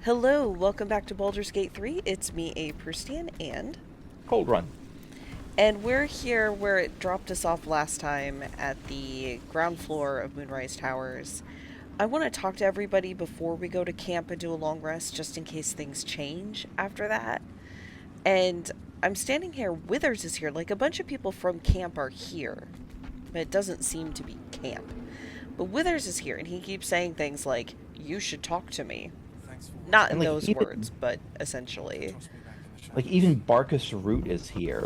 Hello, welcome back to Baldur's Gate 3. It's me, A. Prustian, Cold Run. and we're here where it dropped us off last time at the ground floor of Moonrise Towers. I want to talk to everybody before we go to camp and do a long rest, just in case things change after that. And I'm standing here, Withers is here, like a bunch of people from camp are here, but it doesn't seem to be camp. But Withers is here, and he keeps saying things like, "You should talk to me." Not And in those words, but essentially. even Barkus Root is here.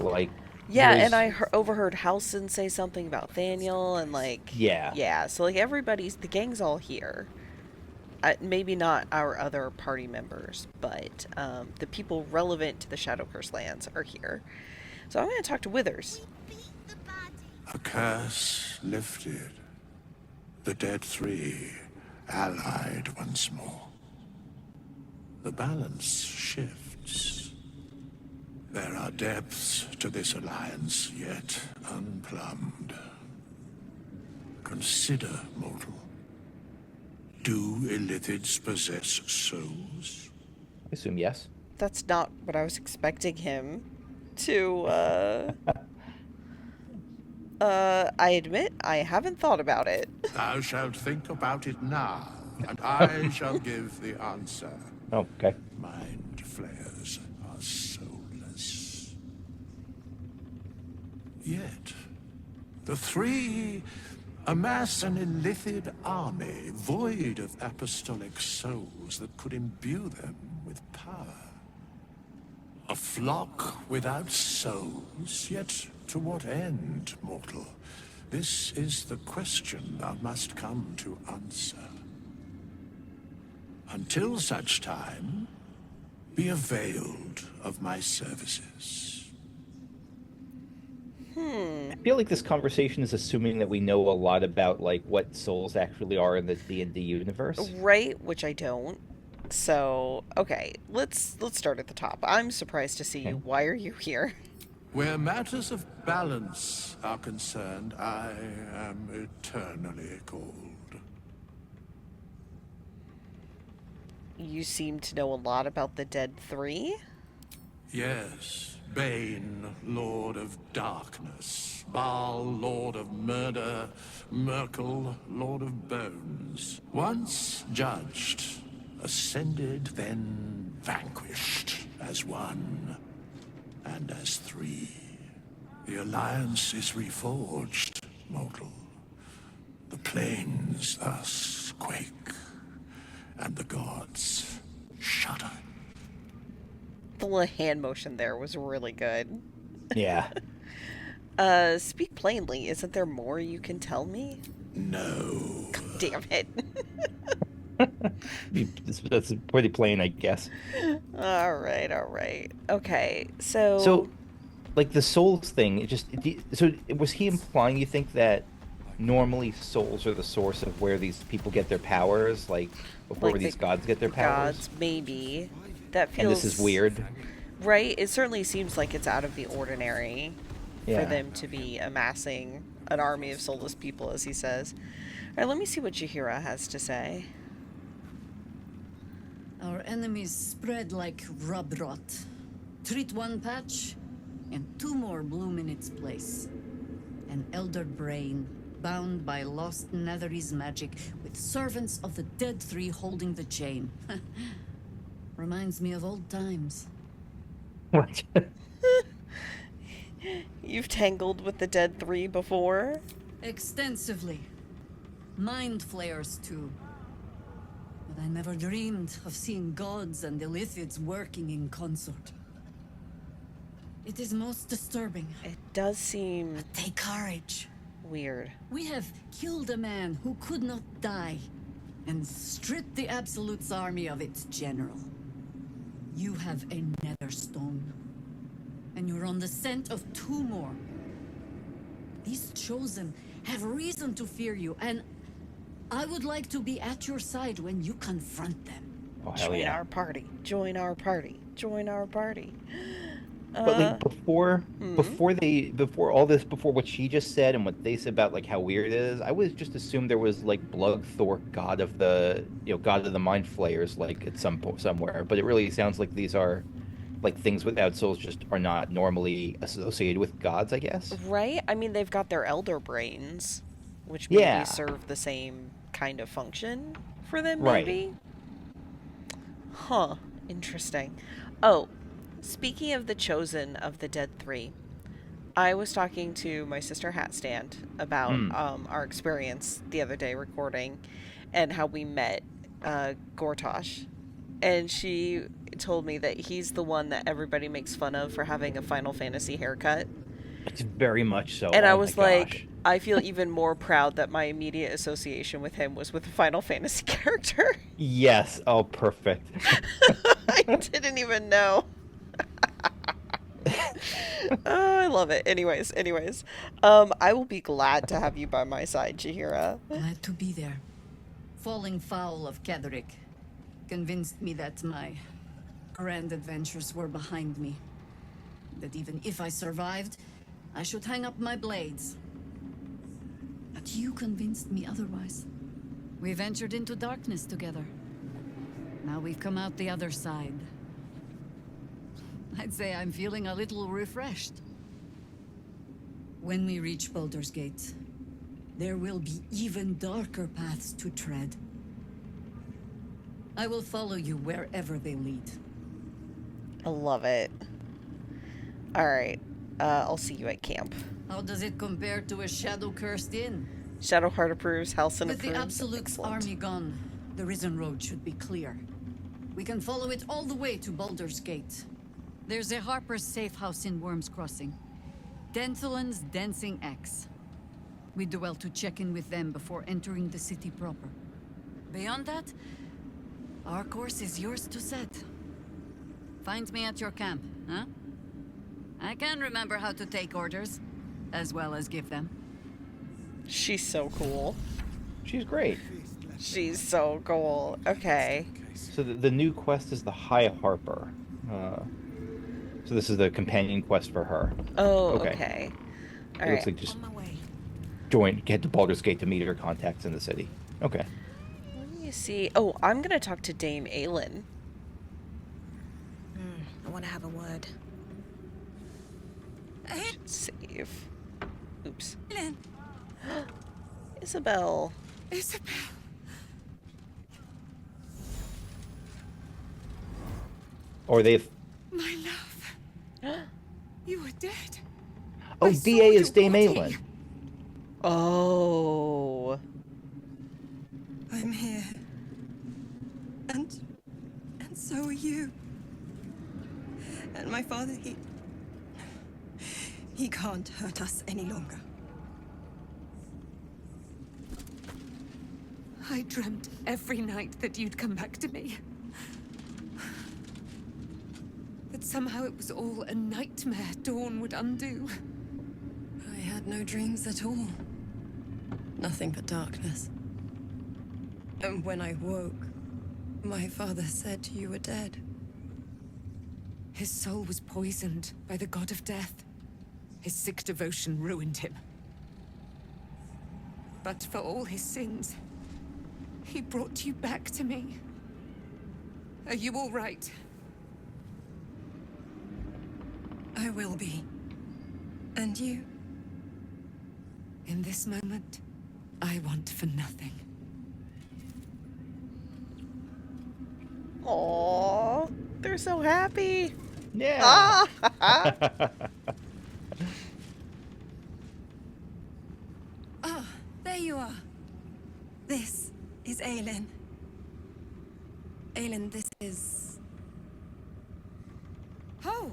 Yeah, and There's I overheard Halson say something about Thaniel, and yeah. yeah, so everybody's, the gang's all here. Maybe not our other party members, but the people relevant to the Shadow Curse lands are here. So I'm going to talk to Withers. A curse lifted. The dead three allied once more. The balance shifts. There are depths to this alliance yet unplumbed. Consider, mortal. Do Illithids possess souls? I assume yes. That's not what I was expecting him to, I admit, I haven't thought about it. Thou shalt think about it now, and I shall give the answer. Oh, okay. Mind flayers are soulless. Yet, the three amass an Illithid army void of apostolic souls that could imbue them with power. A flock without souls, yet to what end, mortal? This is the question thou must come to answer. Until such time, be availed of my services. I feel like this conversation is assuming that we know a lot about what souls actually are in the D&D universe. Right, which I don't. So, okay, let's start at the top. I'm surprised to see you. Why are you here? Where matters of balance are concerned, I am eternally cold. You seem to know a lot about the Dead Three? Yes, Bane, Lord of Darkness, Baal, Lord of Murder, Merkel, Lord of Bones. Once judged, ascended, then vanquished as one, and as three. The alliance is reforged, mortal. The plains thus quake, and the gods shudder. The little hand motion there was really good. Yeah. Speak plainly. Isn't there more you can tell me? No. God damn it. That's pretty plain, I guess. Alright. Okay, so... So, the souls thing, so was he implying you think that normally souls are the source of where these people get their powers, before these gods get their powers? Gods, maybe. That feels... And this is weird. Right? It certainly seems like it's out of the ordinary Yeah. for them to be amassing an army of soulless people, as he says. Alright, let me see what Jahira has to say. Our enemies spread like rub rot. Treat one patch, and two more bloom in its place. An elder brain, bound by lost Netherese magic, with servants of the Dead Three holding the chain. Reminds me of old times. What? You've tangled with the Dead Three before? Extensively. Mind flayers, too. But I never dreamed of seeing gods and Illithids working in consort. It is most disturbing. It does seem Take courage. weird. We have killed a man who could not die, and stripped the Absolute's army of its general. You have a nether stone, and you're on the scent of two more. These chosen have reason to fear you, and I would like to be at your side when you confront them. Oh, hell Join yeah. our party. Join our party. Join our party. But Uh, like before hmm. before they before all this before what she just said and what they said about like how weird it is, I was just assumed there was like Bloodthor, god of the god of the mind flayers, like at some point somewhere. But it really sounds like these are like things without souls just are not normally associated with gods, I guess. Right? I mean, they've got their elder brains, which maybe Yeah, serve the same kind of function for them, right. maybe? Huh. Interesting. Oh, speaking of the chosen of the dead three, I was talking to my sister Hatstand about Mm. our experience the other day recording and how we met Gortosh. And she told me that he's the one that everybody makes fun of for having a Final Fantasy haircut. It's very much so. And I Oh my was like, gosh. I feel even more proud that my immediate association with him was with a Final Fantasy character. Yes. Oh, perfect. I didn't even know. Oh, I love it. Anyways. I will be glad to have you by my side, Chihira. Glad to be there. Falling foul of Ketherick convinced me that my grand adventures were behind me. That even if I survived, I should hang up my blades. But you convinced me otherwise. We ventured into darkness together. Now we've come out the other side. I'd say I'm feeling a little refreshed. When we reach Baldur's Gate, there will be even darker paths to tread. I will follow you wherever they lead. I love it. Alright. I'll see you at camp. How does it compare to a shadow-cursed inn? Shadowheart approves, Halcyon With the approves. Absolute's Excellent. army gone, the Risen Road should be clear. We can follow it all the way to Baldur's Gate. There's a Harper's safe house in Worm's Crossing. Denthalen's Dancing Axe. We do well to check in with them before entering the city proper. Beyond that, our course is yours to set. Find me at your camp, huh? I can remember how to take orders, as well as give them. She's so cool. She's great. She's so cool. Okay. So the new quest is the High Harper. So this is the companion quest for her. Oh, Okay. okay. It All looks right. like just On my way. get to Baldur's Gate to meet her contacts in the city. Okay. Let me see. Oh, I'm gonna talk to Dame Aylin. I want to have a word. Save. Oops. Aylin. Isabel. Isabel. Or they've. My love. You were dead. Oh, I saw DA is your Dame body. Aylin. Oh. I'm here. And so are you. And my father, he can't hurt us any longer. I dreamt every night that you'd come back to me. That somehow it was all a nightmare Dawn would undo. I had no dreams at all. Nothing but darkness. And when I woke, my father said you were dead. His soul was poisoned by the god of death. His sick devotion ruined him. But for all his sins, he brought you back to me. Are you all right? I will be. And you? In this moment, I want for nothing. Aww. They're so happy. Yeah. Ah. Ah, there you are. This is Aylin. Aylin, this is... Oh,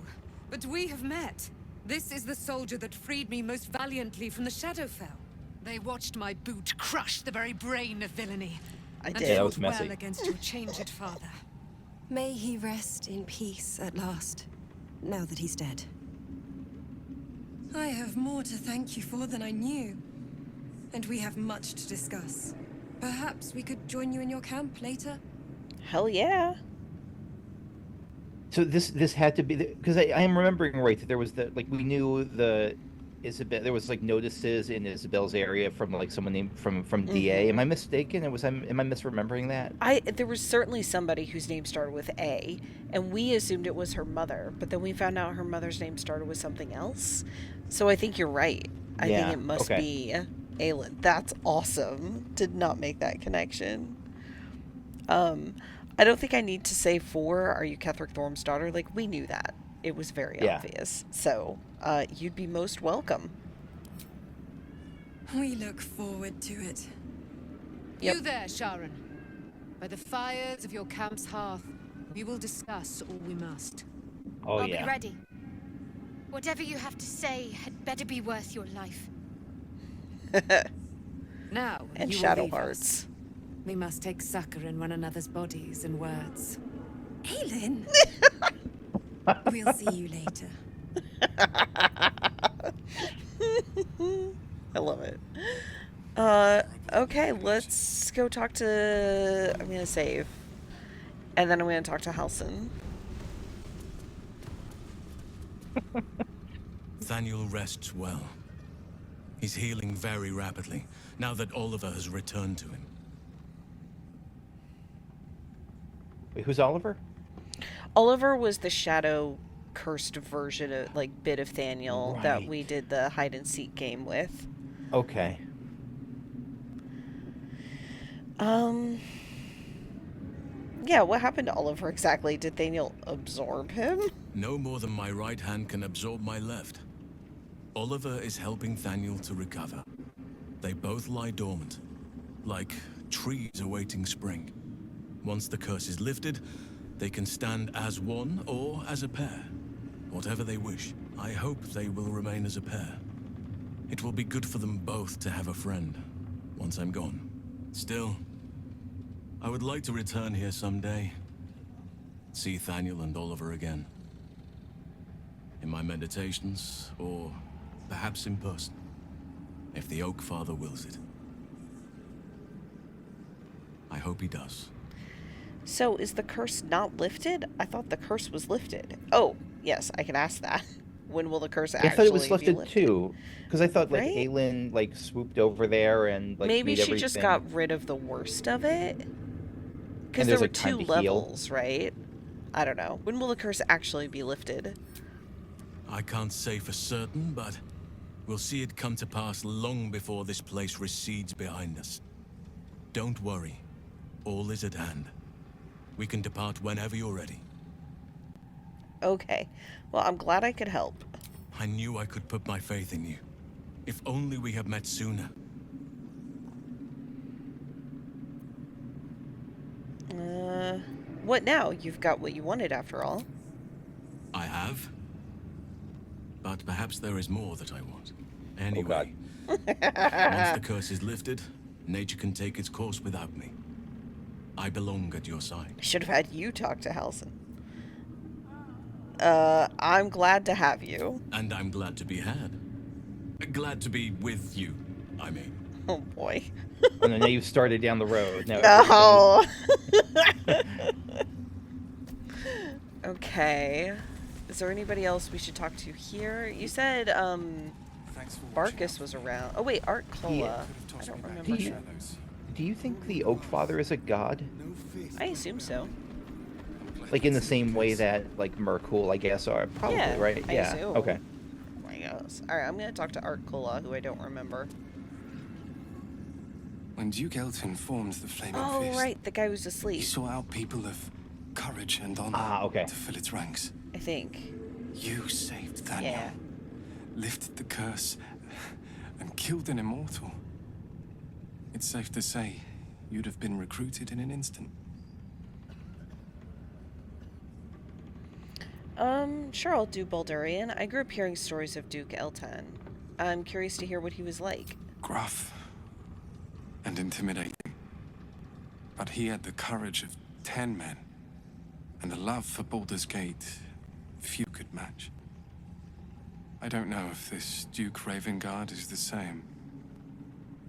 but we have met. This is the soldier that freed me most valiantly from the Shadowfell. They watched my boot crush the very brain of villainy. I And did. Yeah, that fought was messy. well against your changed father. May he rest in peace at last, now that he's dead. I have more to thank you for than I knew. And we have much to discuss. Perhaps we could join you in your camp later? Hell yeah. So this had to be because I am remembering right that there was the like we knew the Isabel there was like notices in Isabel's area from like someone named from DA. Am I mistaken? Am I misremembering that? There was certainly somebody whose name started with A, and we assumed it was her mother, but then we found out her mother's name started with something else. So I think you're right. I think Yeah. it must Okay. be Aelin. That's awesome. Did not make that connection. Um, I don't think I need to say for are you Ketheric Thorm's daughter? Like we knew that. It was very Yeah. obvious. So, you'd be most welcome. We look forward to it. Yep. You there, Sharon. By the fires of your camp's hearth, we will discuss all we must. Oh I'll yeah. be ready. Whatever you have to say had better be worth your life. Now, And you will Shadow leave us. Hearts. We must take succor in one another's bodies and words. Aelin! We'll see you later. I love it. Okay, let's go talk to. I'm gonna save, and then I'm gonna talk to Halson. Thaniel rests well. He's healing very rapidly, now that Oliver has returned to him. Wait, who's Oliver? Oliver was the shadow cursed version of like bit of Thaniel that Right. we did the hide and seek game with. Okay. Yeah, what happened to Oliver exactly? Did Thaniel absorb him? No more than my right hand can absorb my left. Oliver is helping Thaniel to recover. They both lie dormant, like trees awaiting spring. Once the curse is lifted, they can stand as one or as a pair. Whatever they wish. I hope they will remain as a pair. It will be good for them both to have a friend, once I'm gone. Still, I would like to return here someday. See Thaniel and Oliver again. In my meditations, or perhaps in person, if the Oak Father wills it. I hope he does. So is the curse not lifted? I thought the curse was lifted. Oh, yes, I can ask that. When will the curse I actually thought it was be lifted lifted? too, because I thought like Right? Aelin like swooped over there and like Maybe made she everything. just got rid of the worst of it. Because And there there's, were like, time two to heal. levels, right? I don't know. When will the curse actually be lifted? I can't say for certain, but we'll see it come to pass long before this place recedes behind us. Don't worry. All is at hand. We can depart whenever you're ready. Okay. Well, I'm glad I could help. I knew I could put my faith in you. If only we had met sooner. What now? You've got what you wanted after all. I have. But perhaps there is more that I want. God. Anyway, once the curse is lifted, nature can take its course without me. I belong at your side. I should have had you talk to Halson. I'm glad to have you. And I'm glad to be had. Glad to be with you, I mean. Oh boy. Oh, no, now you've started down the road. Now No. Okay. Is there anybody else we should talk to here? You said Barkus was around. Oh wait, Art Cola. I don't remember. Do you think the Oak Father is a god? I assume so. Like in the same way that like Merkul, I guess, are probably Yeah, right. I Yeah. assume. Okay. Oh my gosh. Alright, I'm gonna talk to Art Cola, who I don't remember. When Duke Elton formed the Flaming Oh Fist, right, the guy who's he asleep, sought out people of courage and honor Okay. to fill its ranks. I think. You saved Thaniel, Yeah. lifted the curse, and killed an immortal. It's safe to say you'd have been recruited in an instant. Sure, I'll do Baldurian. I grew up hearing stories of Duke Eltan. I'm curious to hear what he was like. Gruff and intimidating. But he had the courage of 10 men, and a love for Baldur's Gate few could match. I don't know if this Duke Ravengard is the same,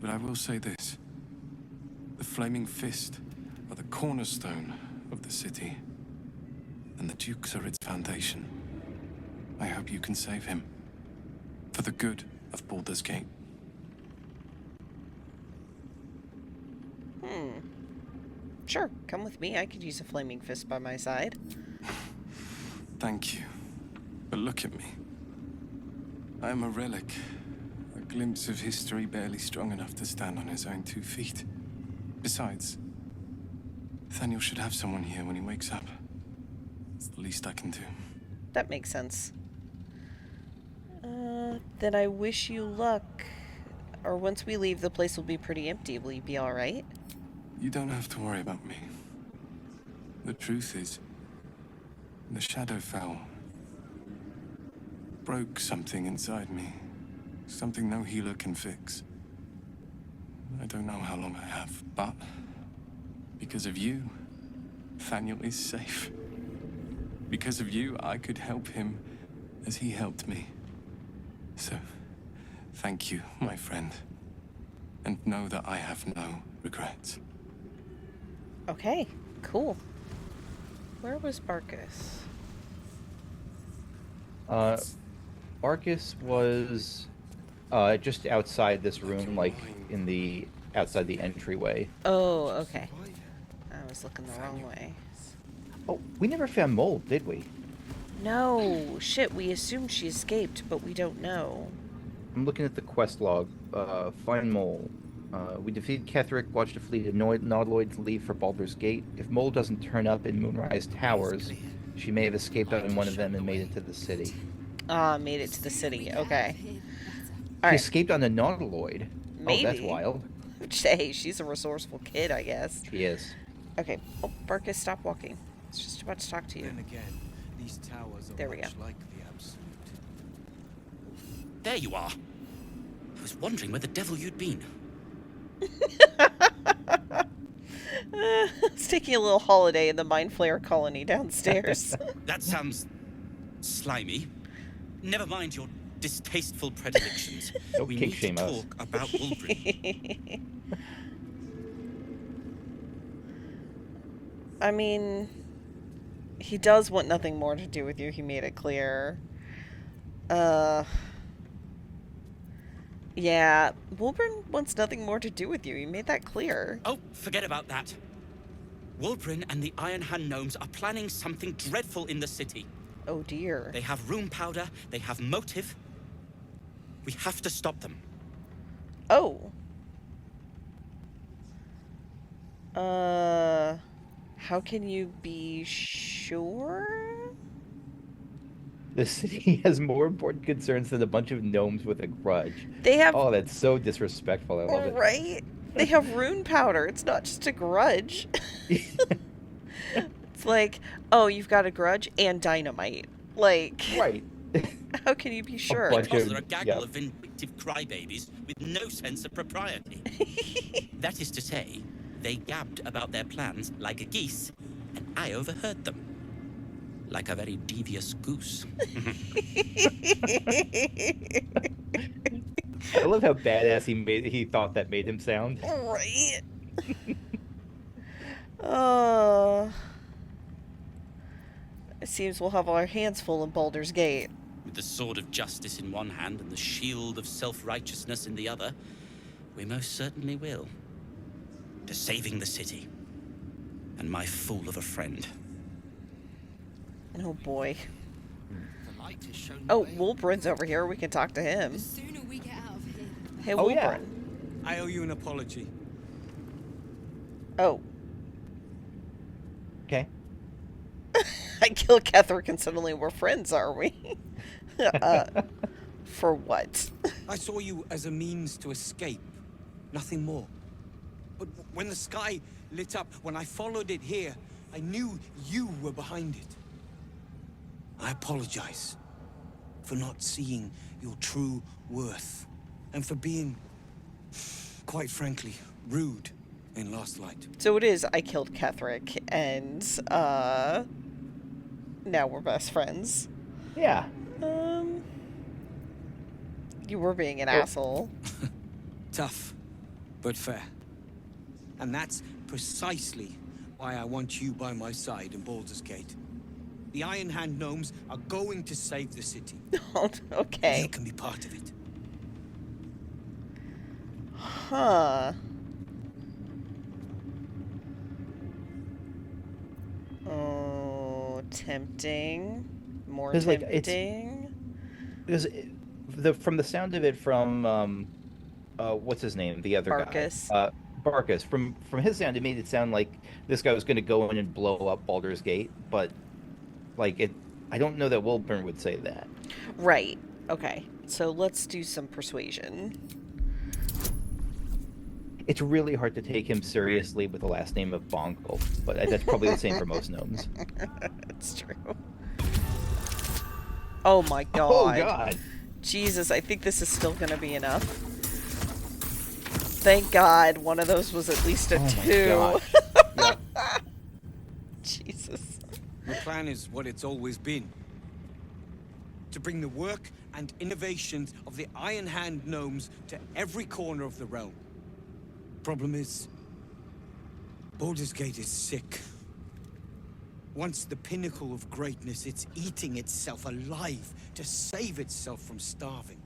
but I will say this. The Flaming Fist are the cornerstone of the city, and the Dukes are its foundation. I hope you can save him. For the good of Baldur's Gate. Sure, come with me. I could use a flaming fist by my side. Thank you. But look at me. I am a relic. A glimpse of history barely strong enough to stand on his own 2 feet. Besides, Nathaniel should have someone here when he wakes up. It's the least I can do. That makes sense. Then I wish you luck. Or once we leave, the place will be pretty empty. Will you be alright? You don't have to worry about me. The truth is, the Shadowfell broke something inside me. Something no healer can fix. I don't know how long I have, but because of you, Nathaniel is safe. Because of you, I could help him as he helped me. So, thank you, my friend. And know that I have no regrets. Okay, cool. Where was Barkus? Barkus was just outside this room, like in the outside the entryway. Oh, okay. I was looking the wrong way. Oh, we never found Mold, did we? No, shit, we assumed she escaped, but we don't know. I'm looking at the quest log. Find Mole. We defeated Ketheric, watched a fleet of Nautiloids leave for Baldur's Gate. If Mole doesn't turn up in Moonrise Towers, she may have escaped on one of them and made it to the city. Made it to the city, okay. She Alright, escaped on a Nautiloid. maybe. Oh, that's wild. Hey, she's a resourceful kid, I guess. She is. Okay, oh, Barkus, stop walking. I was just about to talk to you. Then again, these towers are There we go. much like the Absolute. There you are. I was wondering where the devil you'd been. It's taking a little holiday in the Mind Flayer colony downstairs. That sounds slimy. Never mind your distasteful predilections. Don't we kick need to shame us. talk about Wulbren. I mean, he does want nothing more to do with you. He made it clear. Yeah, Wulbren wants nothing more to do with you. He made that clear. Oh, forget about that. Wulbren and the Iron Hand gnomes are planning something dreadful in the city. Oh dear. They have rune powder, they have motive. We have to stop them. Oh. How can you be sure? The city has more important concerns than a bunch of gnomes with a grudge. They have... Oh, that's so disrespectful. I love it. Right? They have rune powder. It's not just a grudge. It's like, oh, you've got a grudge and dynamite. Like... Right. How can you be sure? Because they're a gaggle of vindictive crybabies with no sense of propriety. That is to say, they gabbed about their plans like a geese, and I overheard them. Like a very devious goose. I love how badass he thought that made him sound. Right? It seems we'll have our hands full in Baldur's Gate. With the sword of justice in one hand and the shield of self-righteousness in the other, we most certainly will. To saving the city. And my fool of a friend. Oh boy. Oh, Wulbren's over here. We can talk to him. The sooner we get out of here. Hey, Oh, Wulbren. yeah. I owe you an apology. Oh. Okay. I kill Ketheric and suddenly we're friends, are we? For what? I saw you as a means to escape. Nothing more. But when the sky lit up, when I followed it here, I knew you were behind it. I apologize for not seeing your true worth and for being, quite frankly, rude in Last Light. So it is I killed Ketheric and now we're best friends. Yeah. You were being an asshole. Tough, but fair. And that's precisely why I want you by my side in Baldur's Gate. The Iron Hand gnomes are going to save the city. Oh, okay. You can be part of it. Huh. Oh, tempting. More 'Cause, like, tempting. Because from the sound of it, from what's his name, the other Barkus. guy, Barkus. From his sound, it made it sound like this guy was going to go in and blow up Baldur's Gate, but like it, I don't know that Wilburn would say that. Right. Okay. So let's do some persuasion. It's really hard to take him seriously with the last name of Bonkel, but that's probably the same for most gnomes. That's true. Oh my god. Oh god. Jesus, I think this is still gonna be enough. Thank god one of those was at least a 2. Yep. Jesus. The plan is what it's always been. To bring the work and innovations of the Iron Hand gnomes to every corner of the realm. Problem is, Baldur's Gate is sick. Once the pinnacle of greatness, it's eating itself alive to save itself from starving.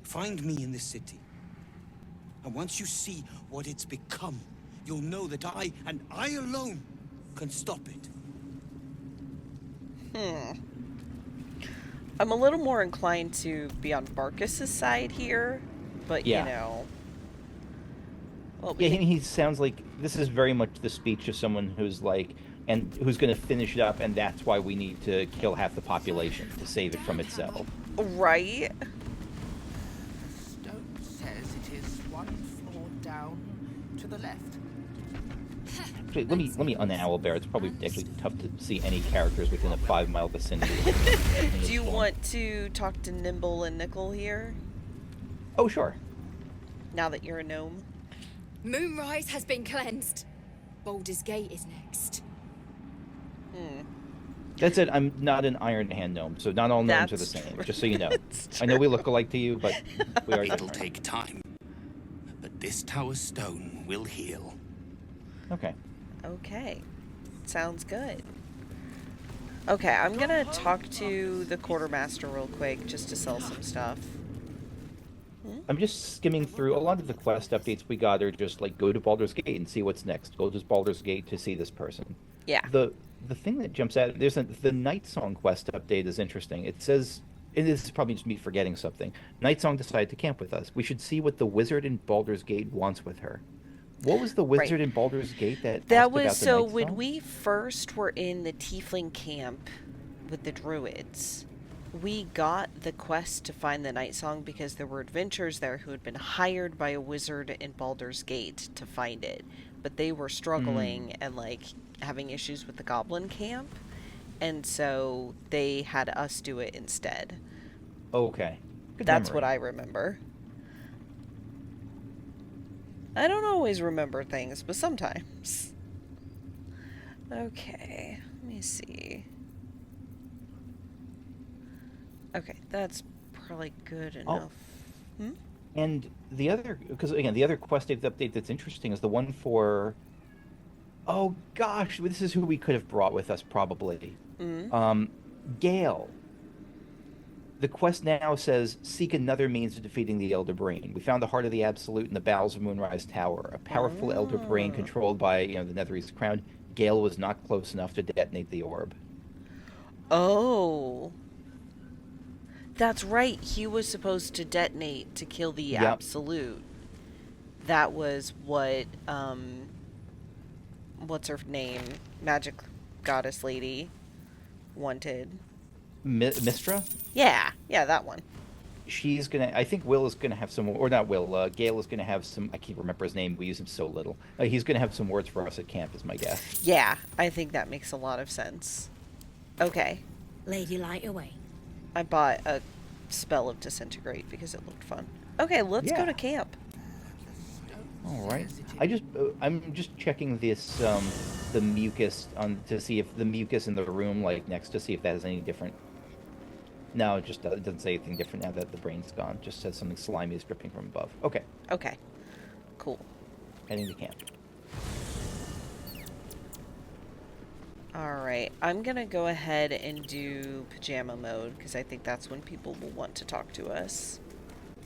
Find me in the city. And once you see what it's become, you'll know that I, and I alone, can stop it. I'm a little more inclined to be on Barkus's side here, but Yeah. you know. Well, Yeah, he sounds like this is very much the speech of someone who's like, and who's going to finish it up, and that's why we need to kill half the population to save it from itself. right? Stone says it is 1 floor down to the left. Actually, let me un-owl bear. It's probably actually tough to see any characters within a 5-mile vicinity. Do you want to talk to Nimble and Nickel here? Oh, sure. Now that you're a gnome? Moonrise has been cleansed. Baldur's Gate is next. That's it. I'm not an Iron Hand gnome, so not all gnomes are the That's same. true. Just so you know. That's I know we look alike to you, but we are It'll different. take time. But this tower stone will heal. Okay. Okay. Sounds good. Okay, I'm gonna talk to the quartermaster real quick just to sell some stuff. I'm just skimming through. A lot of the quest updates we got are just like go to Baldur's Gate and see what's next. Go to Baldur's Gate to see this person. Yeah. The thing that jumps out, the Night Song quest update is interesting. It says, and this is probably just me forgetting something. Night Song decided to camp with us. We should see what the wizard in Baldur's Gate wants with her. What was the wizard in Baldur's Gate that asked That was about the so Night when Song? we first were in the Tiefling camp with the druids, we got the quest to find the Night Song because there were adventurers there who had been hired by a wizard in Baldur's Gate to find it, but they were struggling and like having issues with the goblin camp, and so they had us do it instead. Okay. Good That's memory. what I remember. I don't always remember things, but sometimes. Okay, let me see. Okay, that's probably good enough. And the other, because again, the other quest update that's interesting is the one for, oh gosh, this is who we could have brought with us probably. Gale. The quest now says, seek another means of defeating the Elder Brain. We found the heart of the Absolute in the bowels of Moonrise Tower. A powerful Elder Brain controlled by, the Netherese Crown. Gale was not close enough to detonate the orb. Oh. That's right. He was supposed to detonate to kill the Absolute. That was what, what's her name? Magic goddess lady wanted. Mistra? Yeah, that one. She's gonna, I think Will is gonna have some, or not Will, Gale is gonna have some, I can't remember his name, we use him so little. He's gonna have some words for us at camp, is my guess. Yeah, I think that makes a lot of sense. Okay. Lady, light away. I bought a spell of disintegrate because it looked fun. Okay, let's go to camp. All right. I'm just checking this, the mucus to see if the mucus in the room, like next, to see if that is any different. No, it just it doesn't say anything different now that the brain's gone. It just says something slimy is dripping from above. Okay. Okay. Cool. Heading to camp. Alright, I'm gonna go ahead and do pajama mode, because I think that's when people will want to talk to us.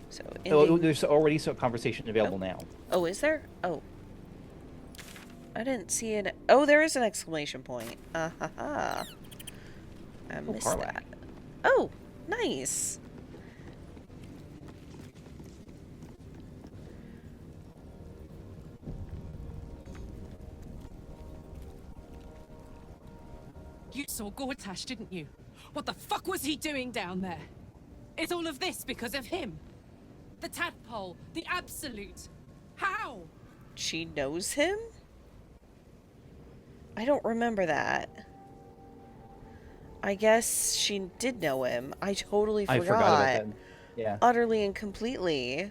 So, There's already some conversation available now. Oh, is there? Oh. I didn't see it. Oh, there is an exclamation point. Ah-ha-ha. I missed that. Oh, nice. You saw Gortash, didn't you? What the fuck was he doing down there? Is all of this because of him? The tadpole, the absolute. How? She knows him? I don't remember that. I guess she did know him. I totally forgot. I forgot about that. Yeah. Utterly and completely.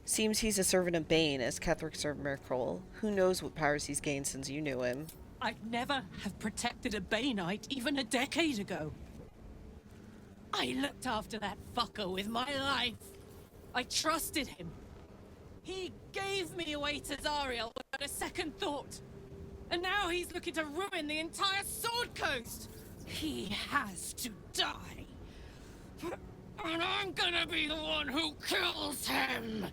Seems he's a servant of Bane, as Ketheric served Myrkul. Who knows what powers he's gained since you knew him. I'd never have protected a Baneite even a decade ago. I looked after that fucker with my life. I trusted him. He gave me away to Zariel without a second thought. And now he's looking to ruin the entire Sword Coast. He has to die. And I'm gonna be the one who kills him.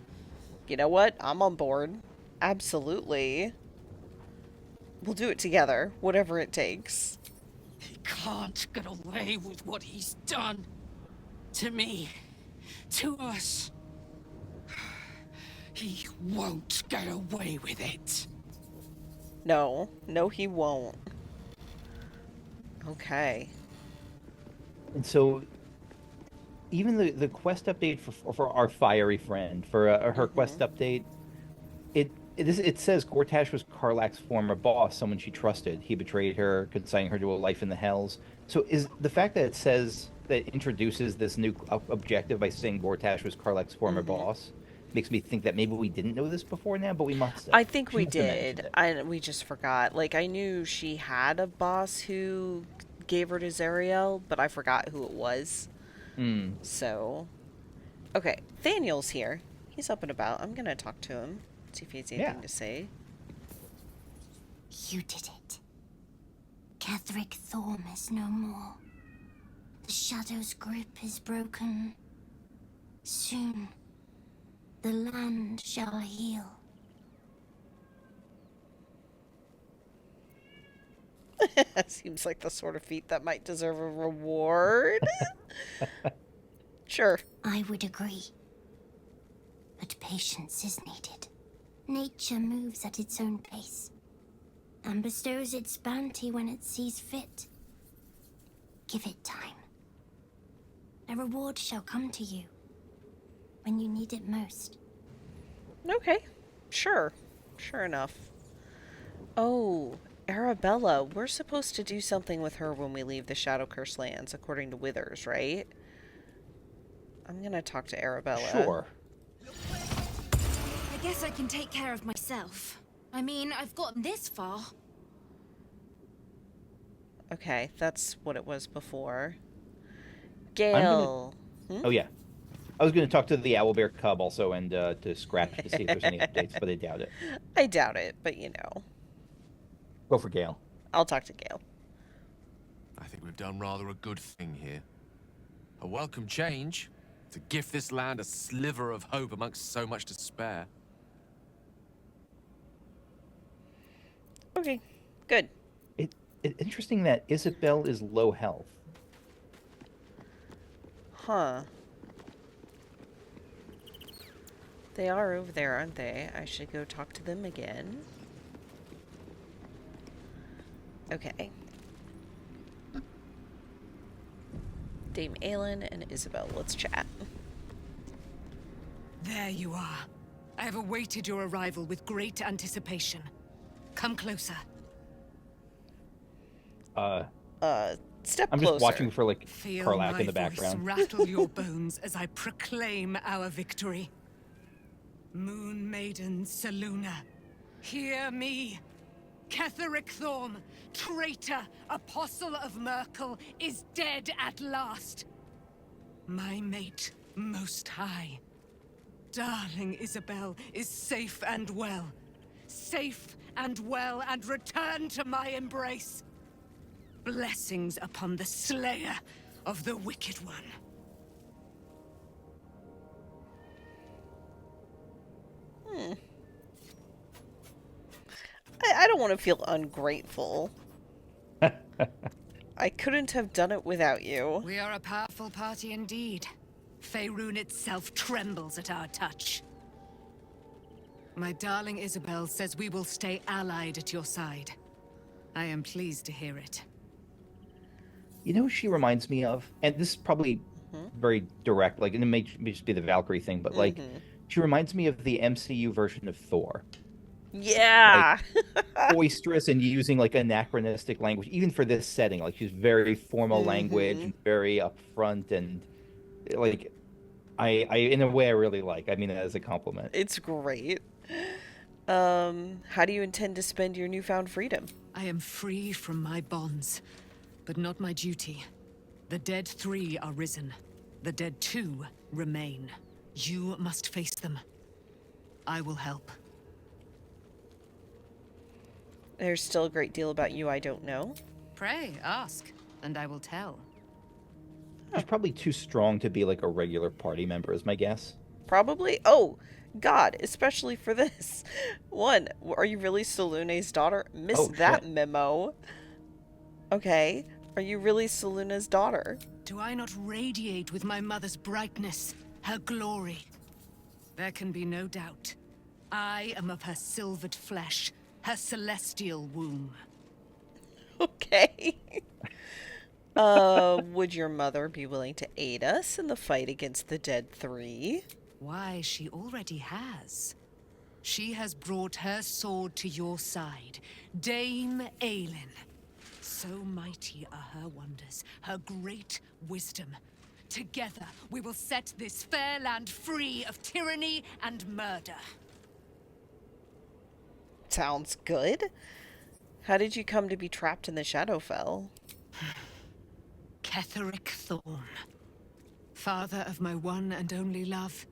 You know what? I'm on board. Absolutely. We'll do it together, whatever it takes. He can't get away with what he's done. To me. To us. He won't get away with it. No. No, he won't. Okay. And so, even the quest update for our fiery friend, for her quest update, it says Gortash was Karlach's former boss, someone she trusted. He betrayed her, consigning her to a life in the Hells. So is the fact that it says that introduces this new objective by saying Gortash was Karlach's former boss makes me think that maybe we didn't know this before now, but we must have. I think we did. We just forgot. Like, I knew she had a boss who gave her to Zariel, but I forgot who it was. So, okay, Thaniel's here. He's up and about. I'm gonna talk to him, see if he has anything to say. You did it. Ketheric Thorm is no more. The Shadow's grip is broken. Soon, the land shall heal. Seems like the sort of feat that might deserve a reward. Sure. I would agree. But patience is needed. Nature moves at its own pace, and bestows its bounty when it sees fit. Give it time. A reward shall come to you when you need it most. Okay. Sure. Sure enough. Oh, Arabella. We're supposed to do something with her when we leave the Shadow Curse lands, according to Withers, right? I'm gonna talk to Arabella. Sure. I guess I can take care of myself. I mean, I've gotten this far. Okay, that's what it was before. Gale. Oh, yeah. I was going to talk to the owlbear cub also and to Scratch to see if there's any updates, but I doubt it. I doubt it, but you know. Go for Gale. I'll talk to Gale. I think we've done rather a good thing here. A welcome change to gift this land a sliver of hope amongst so much despair. Okay, good. Interesting that Isabel is low health. Huh. They are over there, aren't they? I should go talk to them again. Okay. Dame Aelin and Isabel, let's chat. There you are. I have awaited your arrival with great anticipation. Come closer. Step I'm closer. just watching for, like, Feel Karlach in the my voice background. rattle your bones as I proclaim our victory. Moon Maiden Selûne, hear me. Ketheric Thorm, traitor, apostle of Myrkul, is dead at last. My mate, most high. Darling Isabel is safe and well. Safe and well, and return to my embrace. Blessings upon the slayer of the Wicked One. I don't want to feel ungrateful. I couldn't have done it without you. We are a powerful party indeed. Faerun itself trembles at our touch. My darling Isabel says we will stay allied at your side. I am pleased to hear it. You know who she reminds me of? And this is probably very direct, like, and it may just be the Valkyrie thing, but, like, she reminds me of the MCU version of Thor. Yeah! Like, boisterous and using, like, anachronistic language, even for this setting. Like, she's very formal language and very upfront, and, like, I in a way I really like. I mean it as a compliment. It's great. How do you intend to spend your newfound freedom? I am free from my bonds, but not my duty. The dead 3 are risen. The dead 2 remain. You must face them. I will help. There's still a great deal about you I don't know. Pray, ask, and I will tell. She's probably too strong to be, like, a regular party member, is my guess. Probably. Oh, God, especially for this. 1, are you really Salune's daughter? Missed that memo. Okay, are you really Saluna's daughter? Do I not radiate with my mother's brightness, her glory? There can be no doubt. I am of her silvered flesh, her celestial womb. Okay. Would your mother be willing to aid us in the fight against the dead 3? Why, she already has. She has brought her sword to your side, Dame Aelin. So mighty are her wonders, her great wisdom. Together, we will set this fair land free of tyranny and murder. Sounds good. How did you come to be trapped in the Shadowfell? Ketheric Thorn, father of my one and only love,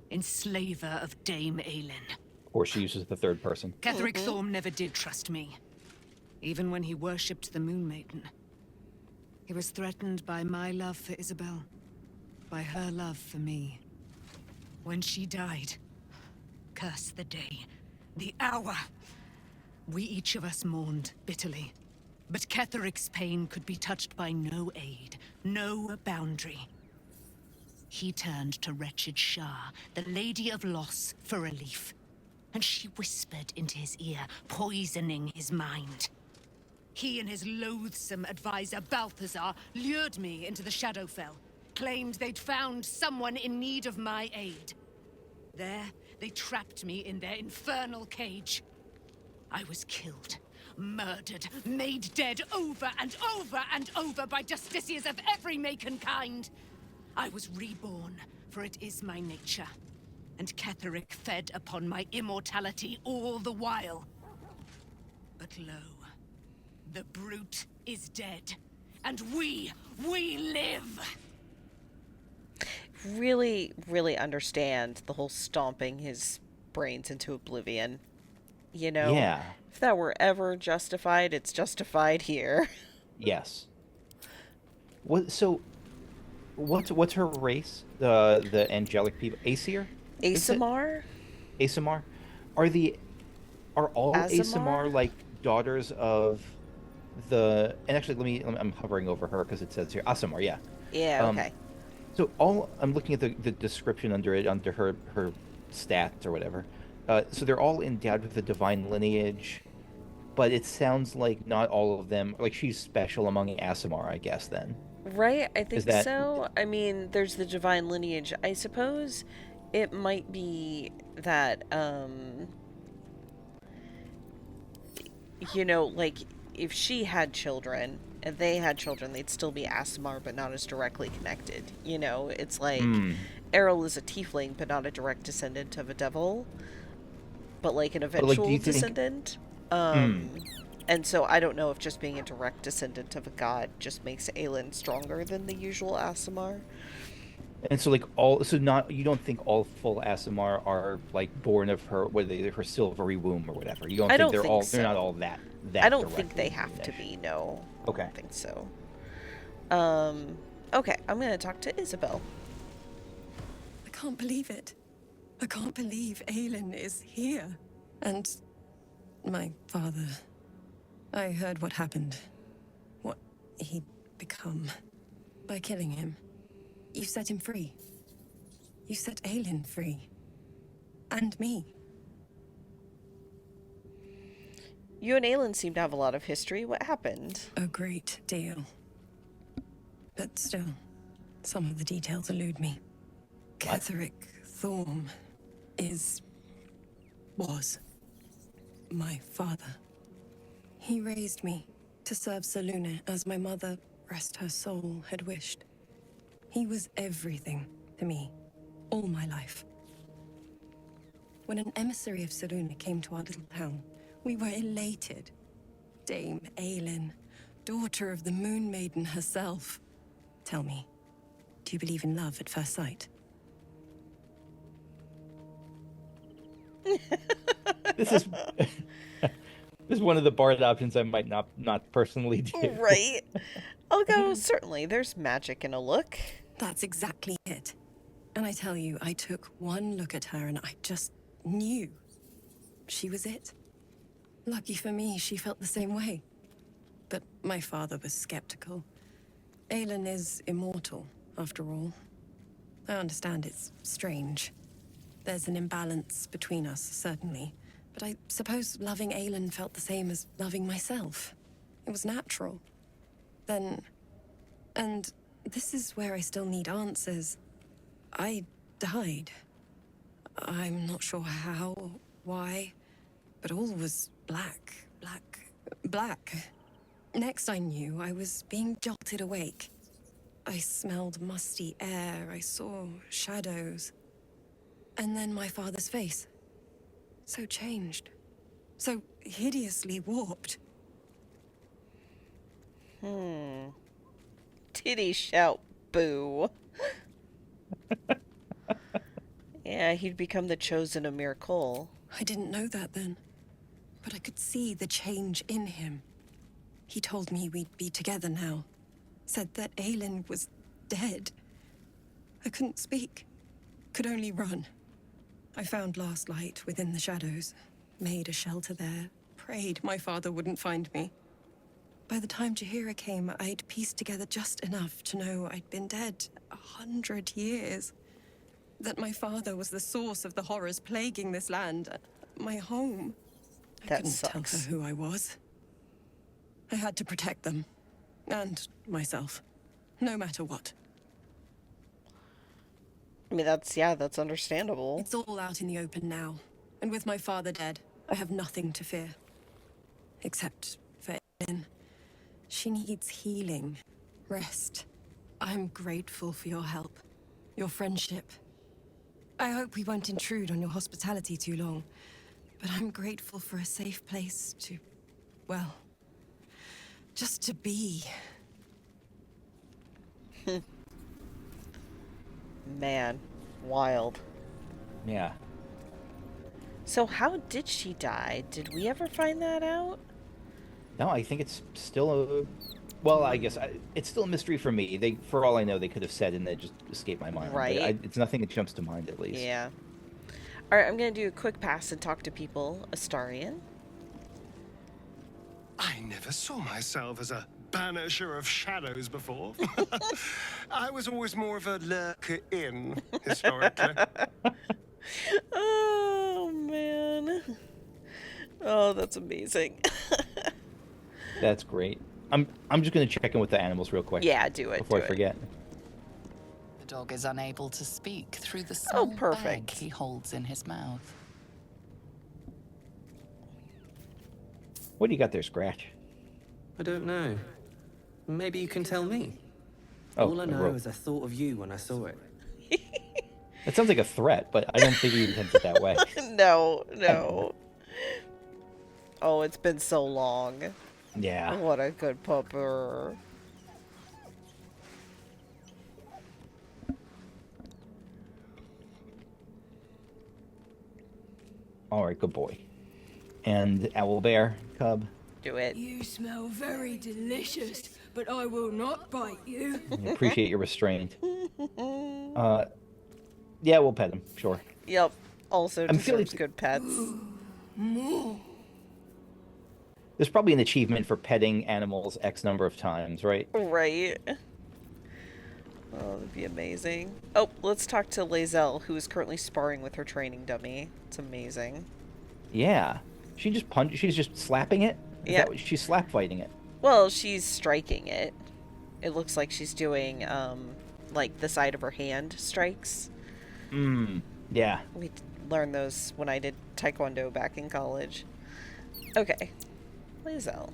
enslaver of Dame Aelin. Or she uses the third person. Ketheric Thorn never did trust me, even when he worshipped the Moon Maiden. He was threatened by my love for Isabel, by her love for me. When she died, curse the day, the hour. We each of us mourned bitterly. But Ketheric's pain could be touched by no aid, no boundary. He turned to wretched Shah, the Lady of Loss, for relief. And she whispered into his ear, poisoning his mind. He and his loathsome advisor, Balthazar, lured me into the Shadowfell, claimed they'd found someone in need of my aid. There, they trapped me in their infernal cage. I was killed, murdered, made dead over and over and over by justiciars of every make and kind. I was reborn, for it is my nature. And Ketheric fed upon my immortality all the while. But lo, the brute is dead, and we live! Really, really understand the whole stomping his brains into oblivion. You know? Yeah. If that were ever justified, it's justified here. Yes. What's her race? The angelic people, Aesir? Asimar? Asimar? Are all Asimar like daughters of the? And actually, I'm hovering over her because it says here Asimar. Yeah. Yeah. Okay. So I'm looking at the description under her stats or whatever. So they're all endowed with the divine lineage, but it sounds like not all of them. Like she's special among Asimar, I guess. Then. Right. I think so. I mean, there's the divine lineage. I suppose it might be that you know, like if she had children and they had children, they'd still be Asimar, but not as directly connected. You know, it's like Errol is a tiefling, but not a direct descendant of a devil, but like an eventual descendant. And so I don't know if just being a direct descendant of a god just makes Aelin stronger than the usual Asimar. And so, like you don't think all full Asimar are like born of her, her silvery womb or whatever. You don't think they're not all that. I don't think they have to be. No. Okay. I think so. Okay, I'm gonna talk to Isabel. I can't believe it. I can't believe Aelin is here. And my father. I heard what happened. What he'd become. By killing him. You set him free. You set Aelin free. And me. You and Aelin seem to have a lot of history. What happened? A great deal. But still, some of the details elude me. Ketheric Thorm was my father. He raised me to serve Selûne as my mother, rest her soul, had wished. He was everything to me, all my life. When an emissary of Selûne came to our little town, we were elated. Dame Aelin, daughter of the Moon Maiden herself. Tell me, do you believe in love at first sight? This is this is one of the bard options I might not personally do. Right. I'll go, certainly, there's magic in a look. That's exactly it. And I tell you, I took one look at her and I just knew. She was it. Lucky for me, she felt the same way. But my father was skeptical. Aelin is immortal, after all. I understand it's strange. There's an imbalance between us, certainly. But I suppose loving Aelin felt the same as loving myself. It was natural. Then... And this is where I still need answers. I died. I'm not sure how, why, but all was black. Next I knew, I was being jolted awake. I smelled musty air, I saw shadows. And then my father's face. So changed. So hideously warped. Titty shout boo. Yeah, he'd become the chosen Amir Cole. I didn't know that then. But I could see the change in him. He told me we'd be together now. Said that Aelin was dead. I couldn't speak. Could only run. I found last light within the shadows. Made a shelter there. Prayed my father wouldn't find me. By the time Jaheira came, I'd pieced together just enough to know I'd been dead 100 years. That my father was the source of the horrors plaguing this land. My home. I couldn't tell her who I was. I had to protect them. And myself. No matter what. I mean, that's understandable. It's all out in the open now. And with my father dead, I have nothing to fear. Except for Aelin. She needs healing. Rest. I'm grateful for your help. Your friendship. I hope we won't intrude on your hospitality too long. But I'm grateful for a safe place to... well... just to be. Man, wild. Yeah. So how did she die? Did we ever find that out? No, I think it's still a... Well, I guess it's still a mystery for me. They, for all I know, they could have said and it just escaped my mind. Right. It's nothing that jumps to mind, at least. Yeah. All right, I'm going to do a quick pass and talk to people. Astarion. I never saw myself as a banisher of shadows before. I was always more of a lurker in, historically. Oh, man. Oh, that's amazing. That's great. I'm just going to check in with the animals real quick. Yeah, do it. Before I forget. The dog is unable to speak through the small bag he holds in his mouth. What do you got there, Scratch? I don't know. Maybe you can tell me. Oh, All I a know rope. is I thought of you when I saw it. That sounds like a threat, but I don't think he intends it that way. No. Oh, it's been so long. Yeah. What a good pupper. All right, good boy. And Owlbear, cub. Do it. You smell very delicious, but I will not bite you. I appreciate your restraint. Yeah, we'll pet him. Sure. Yep. Also I'm deserves feeling- good pets. More. There's probably an achievement for petting animals X number of times, right? Right. Oh, that'd be amazing. Oh, let's talk to Lae'zel, who is currently sparring with her training dummy. It's amazing. Yeah. She's just slapping it? Yeah. She's slap fighting it. Well, she's striking it. It looks like she's doing, like, the side of her hand strikes. Yeah. We learned those when I did Taekwondo back in college. Okay. Lae'zel.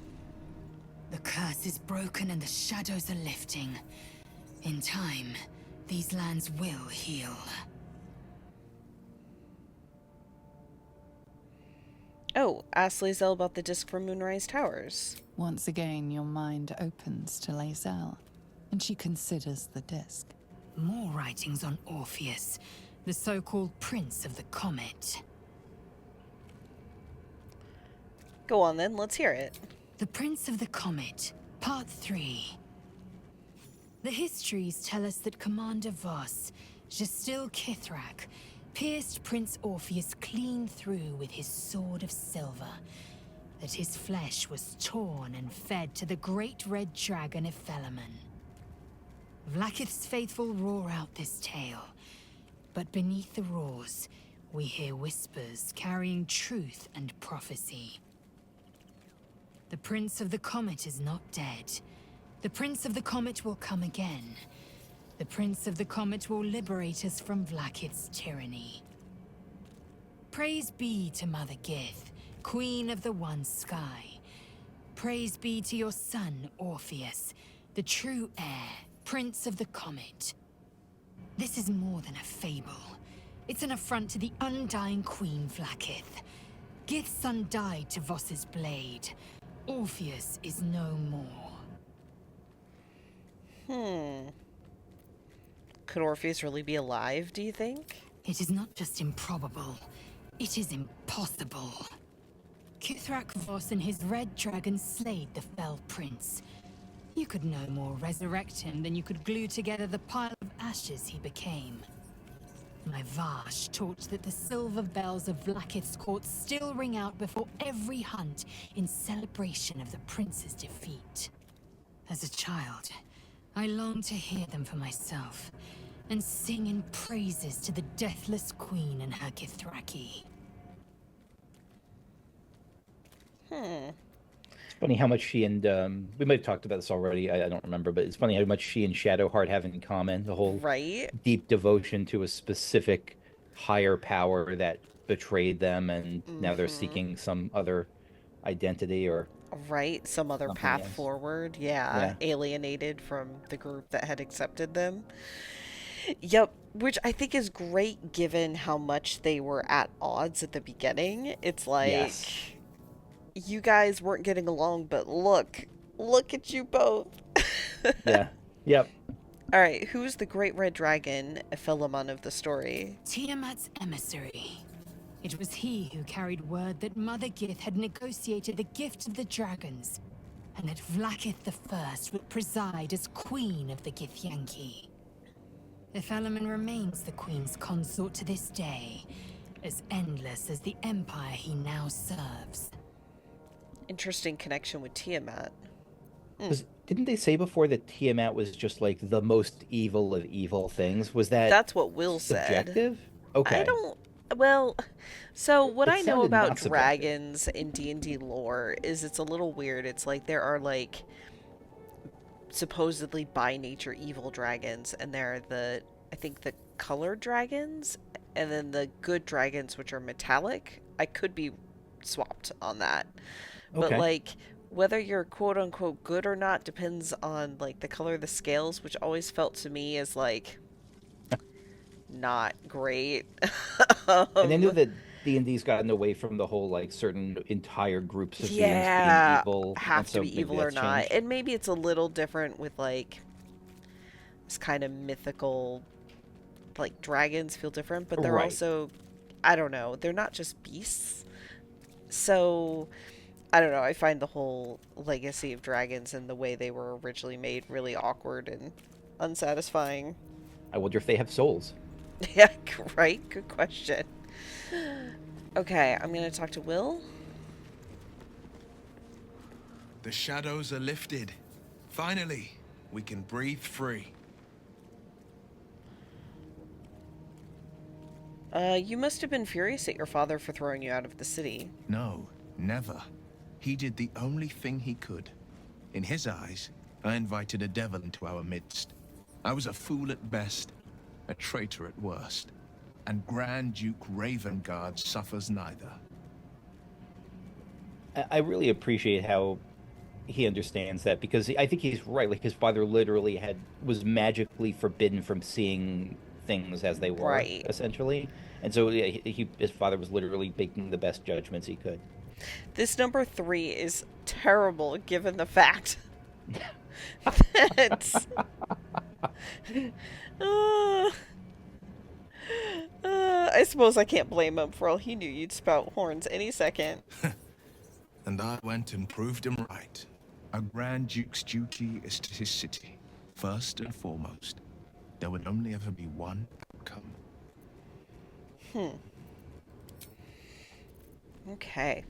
The curse is broken and the shadows are lifting. In time, these lands will heal. Oh, ask Lae'zel about the disc from Moonrise Towers. Once again, your mind opens to Lae'zel, and she considers the disc. More writings on Orpheus, the so-called Prince of the Comet. Go on then, let's hear it. The Prince of the Comet, Part 3. The histories tell us that Commander Voss, Gestil Kithrak, pierced Prince Orpheus clean through with his sword of silver, that his flesh was torn and fed to the great red dragon Ephelemon. Vlaakith's faithful roar out this tale, but beneath the roars, we hear whispers carrying truth and prophecy. The Prince of the Comet is not dead. The Prince of the Comet will come again. The Prince of the Comet will liberate us from Vlaakith's tyranny. Praise be to Mother Gith, Queen of the One Sky. Praise be to your son, Orpheus, the true heir, Prince of the Comet. This is more than a fable. It's an affront to the undying Queen Vlaakith. Gith's son died to Voss's blade. Orpheus is no more. Could Orpheus really be alive, do you think? It is not just improbable, it is impossible. Kithrak Voss and his red dragon slayed the fell prince. You could no more resurrect him than you could glue together the pile of ashes he became. My Vash taught that the silver bells of Vlaakith's court still ring out before every hunt in celebration of the prince's defeat. As a child, I longed to hear them for myself, and sing in praises to the deathless queen and her Kithraki. It's funny how much she and we might have talked about this already. I don't remember, but it's funny how much she and Shadowheart have in common. The whole deep devotion to a specific higher power that betrayed them, and now they're seeking some other identity or some other path forward. Yeah, alienated from the group that had accepted them. Yep, which I think is great given how much they were at odds at the beginning. It's like, you guys weren't getting along, but look at you both. Yeah, yep. Alright, who's the great red dragon, Ephelemon of the story? Tiamat's emissary. It was he who carried word that Mother Gith had negotiated the gift of the dragons, and that Vlaakith the First would preside as queen of the Githyanki. Ephelemon remains the queen's consort to this day, as endless as the empire he now serves. Interesting connection with Tiamat. Didn't they say before that Tiamat was just like the most evil of evil things? Was that That's what Will subjective? said. Okay. I don't. Well, so what I know sounded about not subjective. dragons in D&D lore is it's a little weird. It's like there are like supposedly by nature evil dragons, and there are I think the colored dragons, and then the good dragons, which are metallic. I could be swapped on that. But Okay. like whether you're quote unquote good or not depends on like the color of the scales, which always felt to me as like not great. And I knew that D&D's gotten away from the whole like certain entire groups of beings being evil. have and to so be maybe evil or that's not. changed. And maybe it's a little different with like this kind of mythical, like dragons feel different, but they're Right. also, I don't know, they're not just beasts. So I don't know, I find the whole Legacy of Dragons and the way they were originally made really awkward and unsatisfying. I wonder if they have souls. Yeah, right? Good question. Okay, I'm gonna talk to Will. The shadows are lifted. Finally, we can breathe free. You must have been furious at your father for throwing you out of the city. No, never. He did the only thing he could. In his eyes, I invited a devil into our midst. I was a fool at best, a traitor at worst. And Grand Duke Ravengard suffers neither. I really appreciate how he understands that, because I think he's right. Like, his father literally was magically forbidden from seeing things as they were, right, essentially. And so yeah, his father was literally making the best judgments he could. This number 3 is terrible, given the fact that I suppose I can't blame him, for all he knew you'd spout horns any second. And I went and proved him right. A Grand Duke's duty is to his city, first and foremost. There would only ever be one outcome. Okay.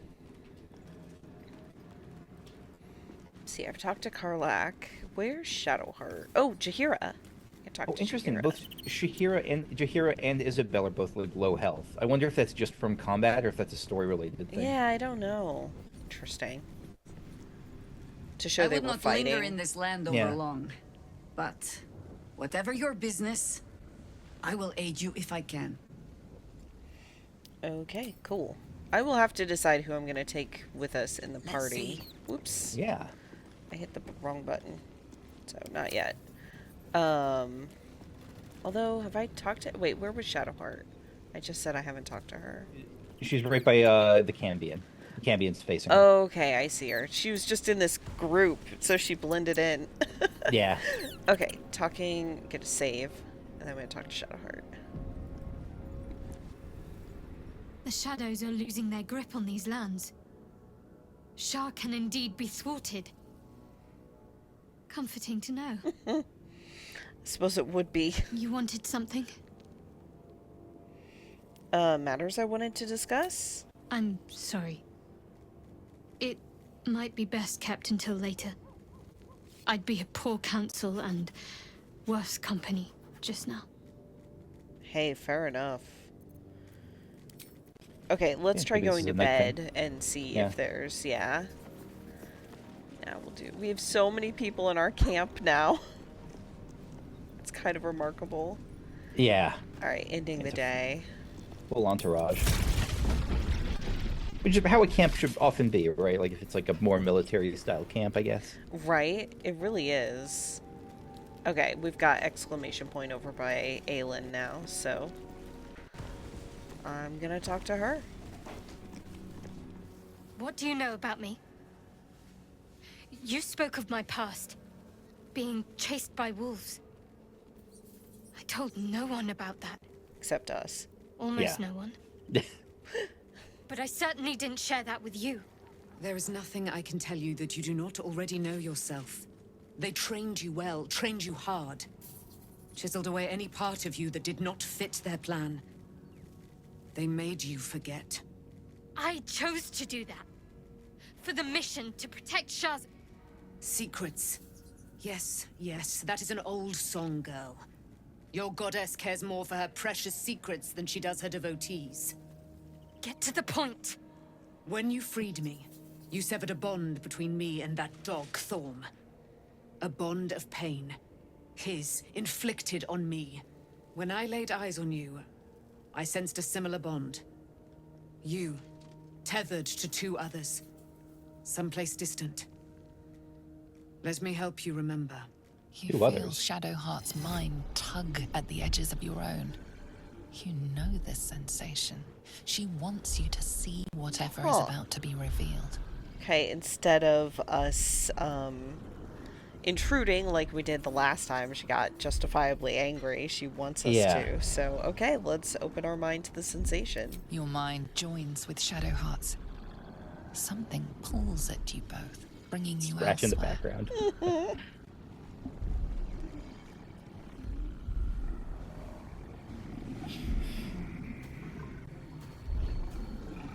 See, I've talked to Karlach. Where's Shadowheart? Oh, Jaheira. I talked to interesting. Jaheira. Both Jaheira and Isabel are both like low health. I wonder if that's just from combat or if that's a story-related thing. Yeah, I don't know. Interesting. To show I they would were not fighting. linger in this land over long. But whatever your business, I will aid you if I can. Okay, cool. I will have to decide who I'm going to take with us in the party. see. Whoops. Yeah. I hit the wrong button. So, not yet. Although, have I talked to... Wait, where was Shadowheart? I just said I haven't talked to her. She's right by the Cambion. The Cambion's facing her. Okay, I see her. She was just in this group, so she blended in. Yeah. Okay, talking... Get a save. And then I'm going to talk to Shadowheart. The shadows are losing their grip on these lands. Shah can indeed be thwarted. Comforting to know. I suppose it would be. You wanted something? Matters I wanted to discuss? I'm sorry. It might be best kept until later. I'd be a poor counsel and worse company just now. Hey, fair enough. Okay, let's try going to bed and see if there's... Yeah. Yeah, we'll do... We have so many people in our camp now. It's kind of remarkable. Yeah. Alright, ending the day. Full entourage. Which is how a camp should often be, right? Like, if it's like a more military-style camp, I guess. Right? It really is. Okay, we've got exclamation point over by Aelin now, so... I'm gonna talk to her. What do you know about me? You spoke of my past. Being chased by wolves. I told no one about that. Except us. Almost no one. But I certainly didn't share that with you. There is nothing I can tell you that you do not already know yourself. They trained you well, trained you hard. Chiseled away any part of you that did not fit their plan. They made you forget. I chose to do that. For the mission to protect Shah's... Secrets. Yes, yes, that is an old song, girl. Your goddess cares more for her precious secrets than she does her devotees. Get to the point. When you freed me, you severed a bond between me and that dog, Thorm. A bond of pain. His, inflicted on me. When I laid eyes on you, I sensed a similar bond. You, tethered to two others. Someplace distant. Let me help you remember. You feel Shadowheart's mind tug at the edges of your own. You know this sensation. She wants you to see whatever is about to be revealed. Okay, instead of us, intruding like we did the last time, she got justifiably angry. She wants us to. So, okay, let's open our mind to the sensation. Your mind joins with Shadowheart's. Something pulls at you both, bringing you Scratch in the elsewhere. background.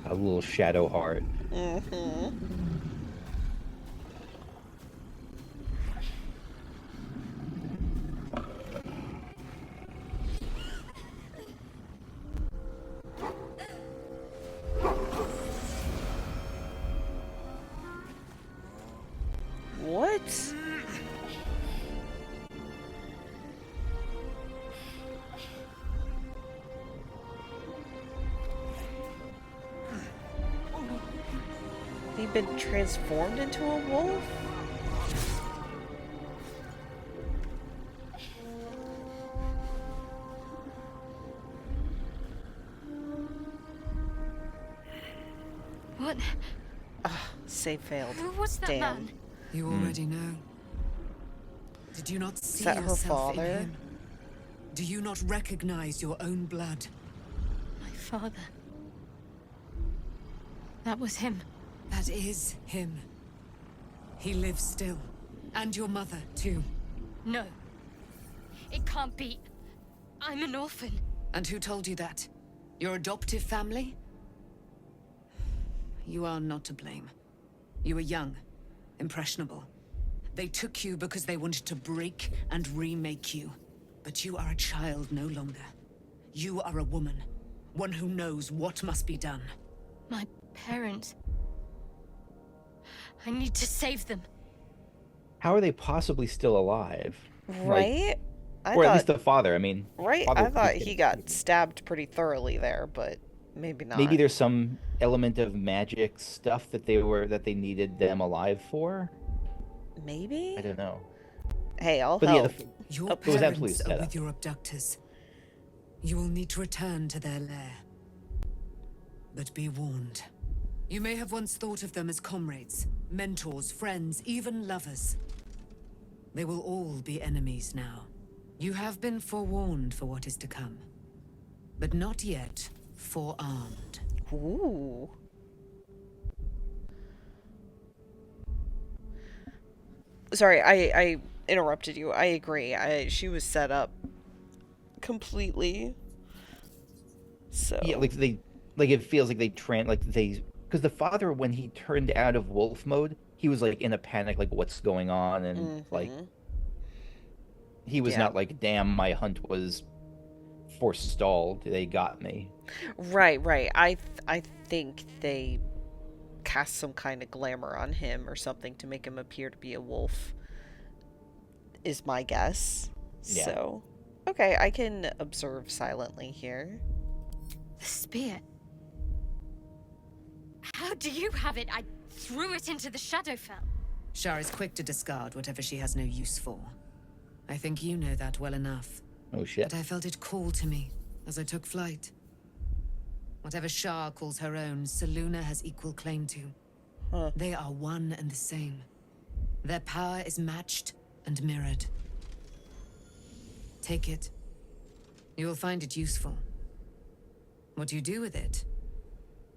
A little shadow heart. What? They've been transformed into a wolf? What? Save failed. Who was that Damn. man? You already know. Did you not see that her yourself in father? him? Do you not recognize your own blood? My father. That was him. That is him. He lives still. And your mother, too. No. It can't be. I'm an orphan. And who told you that? Your adoptive family? You are not to blame. You were young, impressionable. They took you because they wanted to break and remake you. But you are a child no longer. You are a woman. One who knows what must be done. My parents. I need to save them. How are they possibly still alive? Right? Or at least the father. I mean, Right? father I thought was he got stabbed pretty thoroughly there, but maybe not. Maybe there's some element of magic stuff that they needed them alive for. Maybe? I don't know. Hey, I'll But help. Yeah, Your it was absolutely parents set are up. with your abductors. You will need to return to their lair. But be warned. You may have once thought of them as comrades, mentors, friends, even lovers. They will all be enemies now. You have been forewarned for what is to come. But not yet forearmed. Ooh. Sorry, I interrupted you. I agree. She was set up completely. So Yeah, it feels like because the father, when he turned out of wolf mode, he was like in a panic, like what's going on, and like he was not like, damn, my hunt was forestalled. They got me. Right. I think they cast some kind of glamour on him or something to make him appear to be a wolf. Is my guess. Yeah. So, okay, I can observe silently here. The spear. How do you have it? I threw it into the Shadowfell. Shar is quick to discard whatever she has no use for. I think you know that well enough. Oh shit. But I felt it call to me as I took flight. Whatever Shar calls her own, Selûne has equal claim to. They are one and the same. Their power is matched and mirrored. Take it. You will find it useful. What you do with it,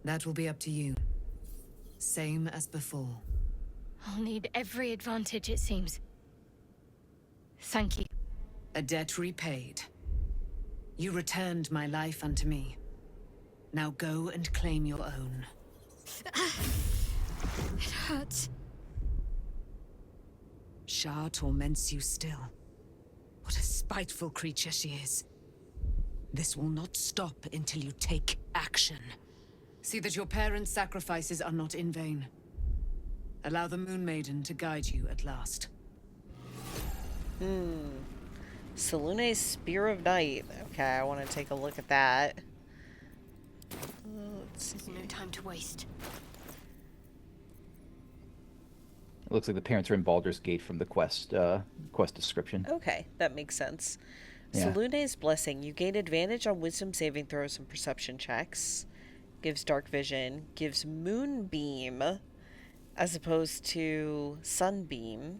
that will be up to you. Same as before. I'll need every advantage, it seems. Thank you. A debt repaid. You returned my life unto me. Now go and claim your own. It hurts. Shar torments you still. What a spiteful creature she is. This will not stop until you take action. See that your parents' sacrifices are not in vain. Allow the Moon Maiden to guide you at last. Selûne's Spear of Night. Okay, I want to take a look at that. Let's see. There's no time to waste. It looks like the parents are in Baldur's Gate from the quest description. Okay, that makes sense. Yeah. Selûne's Blessing. You gain advantage on wisdom saving throws and perception checks. Gives dark vision. Gives moonbeam as opposed to sunbeam.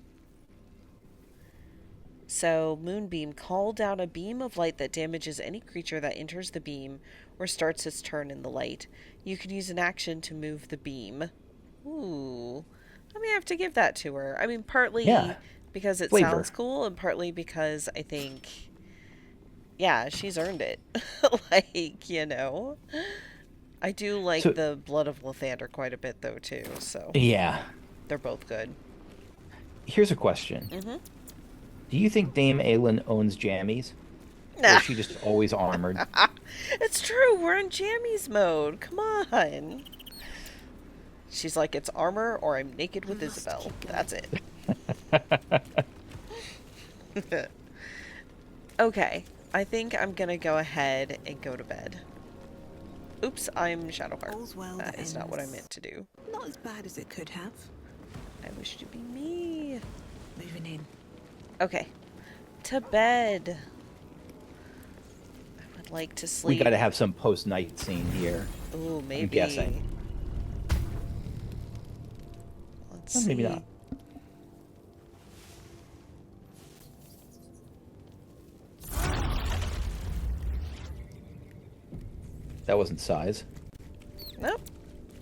So, moonbeam. Call down a beam of light that damages any creature that enters the beam or starts its turn in the light. You can use an action to move the beam. Ooh. I may have to give that to her. I mean, partly Yeah. because it Flavor. sounds cool, and partly because I think, yeah, she's earned it. Like, you know. I do like So- the Blood of Lathander quite a bit, though, too, so. Yeah. They're both good. Here's a question. Mm-hmm. Do you think Dame Aelin owns jammies? Or is she just always armored? It's true, we're in jammies mode. Come on. She's like, it's armor or I'm naked with Isabel. That's it. Okay, I think I'm gonna go ahead and go to bed. Oops, I'm Shadowheart. All's well That that is not what I ends. meant to do. Not as bad as it could have. I wish to be me. Moving in. Okay, to bed. I would like to We sleep. got to have some post-night scene here. Ooh, maybe. I'm guessing. Let's Well, see. maybe not. That wasn't size. Nope.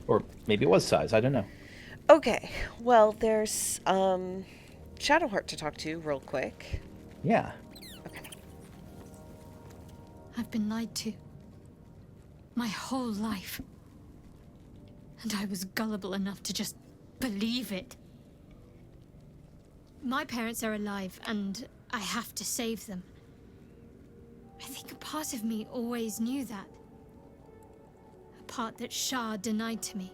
Or maybe it was size. I don't know. Okay, well, there's Shadowheart to talk to real quick. Yeah. I've been lied to. My whole life. And I was gullible enough to just believe it. My parents are alive, and I have to save them. I think a part of me always knew that. A part that Shah denied to me.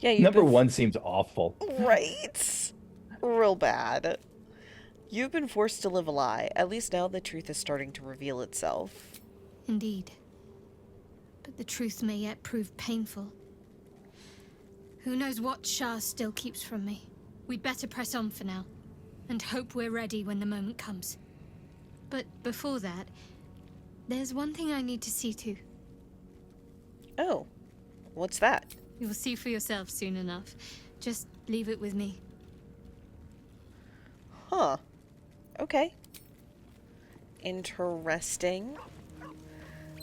Yeah, you've Number been one seems awful. right? Real bad. You've been forced to live a lie. At least now the truth is starting to reveal itself. Indeed. But the truth may yet prove painful. Who knows what Shah still keeps from me? We'd better press on for now, and hope we're ready when the moment comes. But before that, there's one thing I need to see to. Oh, what's that? You'll see for yourself soon enough. Just leave it with me. Huh. Okay. Interesting.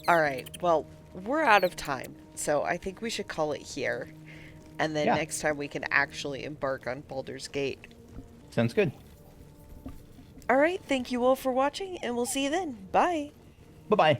Alright, well, we're out of time, so I think we should call it here. And then Yeah. next time we can actually embark on Baldur's Gate. Sounds good. Alright, thank you all for watching, and we'll see you then. Bye! Bye-bye.